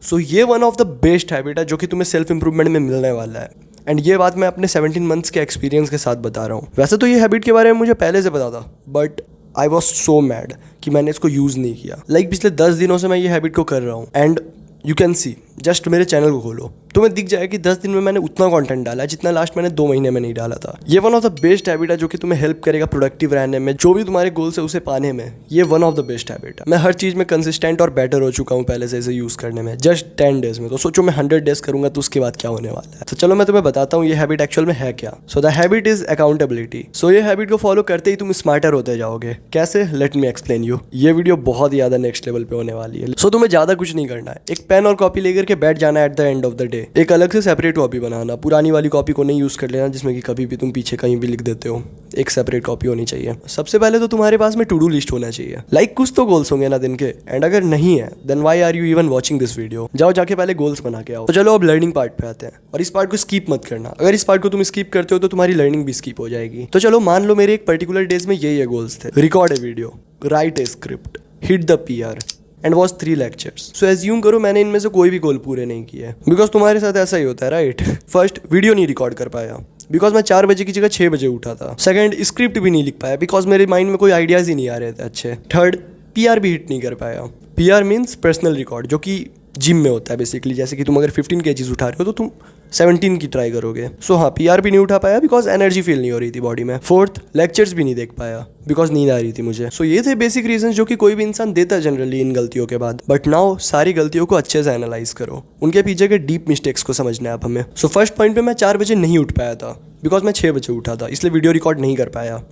सो ये one of the best habit है जो कि तुम्हें सेल्फ इंप्रूवमेंट में मिलने वाला है। एंड ये बात मैं अपने 17 मंथ्स के एक्सपीरियंस के साथ बता रहा हूँ। वैसे तो ये हैबिट के बारे में मुझे पहले से पता था, but I was so mad कि मैंने इसको यूज़ नहीं किया। पिछले 10 दिनों से मैं ये हैबिट को कर रहा हूँ। And you can see, just मेरे चैनल को खोलो, तुम्हें दिख जाएगा कि 10 दिन में मैंने उतना कंटेंट डाला है जितना लास्ट मैंने 2 महीने में नहीं डाला था। ये one of the best habit है जो कि तुम्हें हेल्प करेगा प्रोडक्टिव रहने में, जो भी तुम्हारे गोल्स है उसे पाने में। ये one of the best habit है। मैं हर चीज़ में कंसिस्टेंट और बेटर हो चुका हूँ पहले से इसे यूज़ करने में, जस्ट 10 डेज में। तो सोचो मैं 100 डेज करूंगा तो उसके बाद क्या होने वाला है। तो चलो मैं तुम्हें बताता हूँ ये हैबिट एक्चुअल में है क्या। So the habit is accountability. So ये हैबिट को फॉलो करते ही तुम स्मार्टर होते जाओगे। कैसे? Let me explain you. ये वीडियो बहुत ज़्यादा नेक्स्ट लेवल पे होने वाली है। सो तुम्हें ज़्यादा कुछ नहीं करना है, एक पेन और कॉपी लेकर के बैठ जाना at the end of the day. एक अलग से सेपरेट कॉपी बनाना, पुरानी वाली कॉपी को नहीं यूज़ कर लेना जिसमें कि कभी भी तुम पीछे कहीं भी लिख देते हो। एक सेपरेट कॉपी होनी चाहिए। सबसे पहले तो तुम्हारे पास में टू डू लिस्ट होना चाहिए। कुछ तो गोल्स होंगे ना दिन के, एंड अगर नहीं है then why are you even watching this video. जाओ जाके पहले गोल्स बना के आओ। तो चलो अब लर्निंग पार्ट पे आते हैं, और इस पार्ट को स्किप मत करना। अगर इस पार्ट को तुम स्किप करते हो तो तुम्हारी लर्निंग भी स्किप हो जाएगी। तो चलो मान लो मेरे एक पर्टिकुलर डेज में ये गोल्स थे: record a video, right A script, hit the PR and watch 3 lectures. So assume करो मैंने इनमें से कोई भी गोल पूरे नहीं किए, बिकॉज तुम्हारे साथ ऐसा ही होता है, राइट? फर्स्ट, वीडियो नहीं रिकॉर्ड कर पाया बिकॉज मैं 4 बजे की जगह 6 बजे उठा था। सेकंड, स्क्रिप्ट भी नहीं लिख पाया बिकॉज मेरे माइंड में कोई आइडियाज ही नहीं आ रहे थे अच्छे। थर्ड, PR भी हिट नहीं कर पाया। PR मीन्स पर्सनल रिकॉर्ड, जो कि जिम में होता है बेसिकली। जैसे कि तुम अगर 15 kg उठा रहे हो तो तुम 17 की ट्राई करोगे। सो हाँ, PR भी नहीं उठा पाया बिकॉज एनर्जी फील नहीं हो रही थी बॉडी में। फोर्थ, लेक्चर्स भी नहीं देख पाया बिकॉज नींद आ रही थी मुझे। सो ये थे बेसिक रीजन जो कि कोई भी इंसान देता है जनरली इन गलतियों के बाद। बट नाउ सारी गलतियों को अच्छे से एनालाइज करो, उनके पीछे के डीप मिस्टेक्स को समझना है अब हमें। सो फर्स्ट पॉइंट पे मैं 4 बजे नहीं उठ पाया था बिकॉज मैं 6 बजे उठा था, इसलिए वीडियो रिकॉर्ड नहीं कर पाया।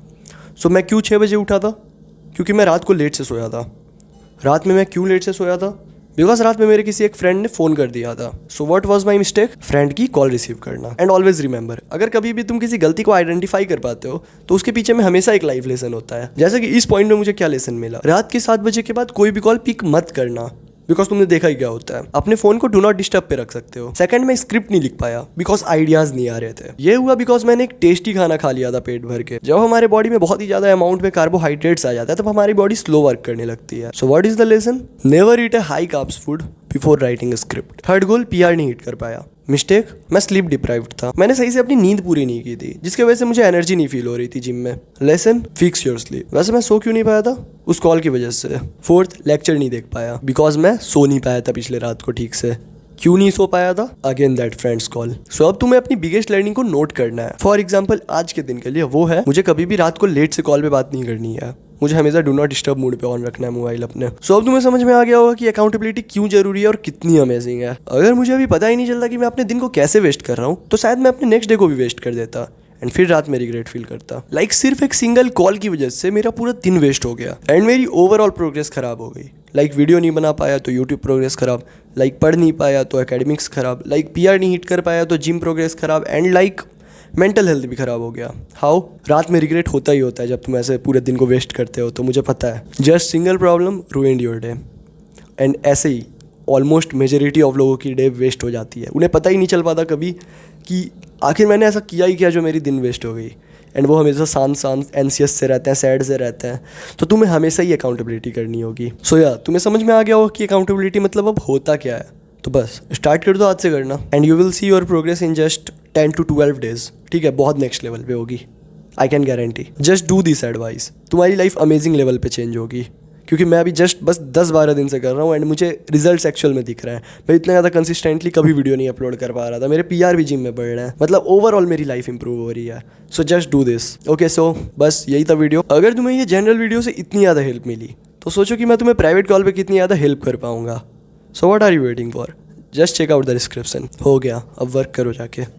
सो मैं क्यों 6 बजे उठा था? क्योंकि मैं रात को लेट से सोया था। रात में मैं क्यों लेट से सोया था? बिकॉज रात में मेरे किसी एक फ्रेंड ने फ़ोन कर दिया था। So what was my mistake? Friend की कॉल रिसीव करना। एंड ऑलवेज रिमेंबर, अगर कभी भी तुम किसी गलती को आइडेंटिफाई कर पाते हो तो उसके पीछे में हमेशा एक लाइफ लेसन होता है। जैसे कि इस पॉइंट में मुझे क्या लेसन मिला? रात के 7 बजे के बाद कोई भी कॉल पिक मत करना, बिकॉज तुमने देखा ही क्या होता है। अपने फोन को डू नॉट डिस्टर्ब पे रख सकते हो। सेकंड, में स्क्रिप्ट नहीं लिख पाया बिकॉज आइडियाज नहीं आ रहे थे। ये हुआ बिकॉज मैंने एक टेस्टी खाना खा लिया था पेट भर के। जब हमारे बॉडी में बहुत ही ज्यादा अमाउंट में कार्बोहाइड्रेट्स आ जाता है तब हमारी बॉडी स्लो वर्क करने लगती है। So what is the lesson? Never eat a high carbs food before writing a script. Third goal, PR नहीं हिट कर पाया। मिस्टेक, मैं स्लीप डिप्राइव्ड था। मैंने सही से अपनी नींद पूरी नहीं की थी, जिसकी वजह से मुझे एनर्जी नहीं फील हो रही थी जिम में। Lesson, fix your sleep. वैसे मैं सो क्यों नहीं पाया था? उस कॉल की वजह से। फोर्थ, लेक्चर नहीं देख पाया बिकॉज मैं सो नहीं पाया था पिछले रात को ठीक से। क्यों नहीं सो पाया था? Again that friends call. So अब तुम्हें अपनी बिगेस्ट लर्निंग को नोट करना है। फॉर एग्जाम्पल आज के दिन के लिए वो है, मुझे कभी भी रात को लेट से कॉल पे बात नहीं करनी है। मुझे हमेशा डू नॉट डिस्टर्ब मोड पे ऑन रखना है मोबाइल अपने। सो अब तुम्हें समझ में आ गया होगा कि अकाउंटेबिलिटी क्यों जरूरी है और कितनी अमेजिंग है। अगर मुझे अभी पता ही नहीं चलता कि मैं अपने दिन को कैसे वेस्ट कर रहा हूँ तो शायद मैं अपने नेक्स्ट डे को भी वेस्ट कर देता एंड फिर रात में रिग्रेट फील करता। सिर्फ एक सिंगल कॉल की वजह से मेरा पूरा दिन वेस्ट हो गया एंड मेरी ओवरऑल प्रोग्रेस खराब हो गई। वीडियो नहीं बना पाया तो यूट्यूब प्रोग्रेस खराब, पढ़ नहीं पाया तो एकेडमिक्स खराब, PR नहीं हिट कर पाया तो जिम प्रोग्रेस खराब, एंड मेंटल हेल्थ भी खराब हो गया। हाउ? रात में रिग्रेट होता ही होता है जब तुम ऐसे पूरे दिन को वेस्ट करते हो, तो मुझे पता है। Just single problem ruined your day. And ऐसे ही ऑलमोस्ट मेजॉरिटी ऑफ लोगों की डे वेस्ट हो जाती है। उन्हें पता ही नहीं चल पाता कभी कि आखिर मैंने ऐसा किया ही क्या जो मेरी दिन वेस्ट हो गई। एंड वो हमेशा शांत एंसियस से रहते हैं, सैड से रहते हैं। तो तुम्हें हमेशा ही अकाउंटेबिलिटी करनी होगी। सो या तुम्हें समझ में आ गया होगा कि अकाउंटेबिलिटी मतलब अब होता क्या है। तो बस स्टार्ट कर दो आज से करना, and you will see your progress in just 10 to 12 days. ठीक है, बहुत नेक्स्ट लेवल पे होगी, I can guarantee. Just do this advice, तुम्हारी लाइफ अमेजिंग लेवल पे चेंज होगी। क्योंकि मैं अभी जस्ट बस 10-12 दिन से कर रहा हूँ एंड मुझे रिजल्ट एक्चुअल में दिख रहा है। मैं इतना ज़्यादा कंसिस्टेंटली कभी वीडियो नहीं अपलोड कर पा रहा था। मेरे PR भी जिम में बढ़ रहे हैं। ओवरऑल मेरी लाइफ इंप्रूव हो रही है। So just do this. Okay, so बस यही था वीडियो। अगर तुम्हें ये जनरल वीडियो से इतनी ज़्यादा हेल्प मिली तो सोचो कि मैं तुम्हें प्राइवेट कॉल पर कितनी ज़्यादा हेल्प कर पाऊंगा। So what are you waiting for? Just check out the description. हो गया, अब वर्क करो जाके।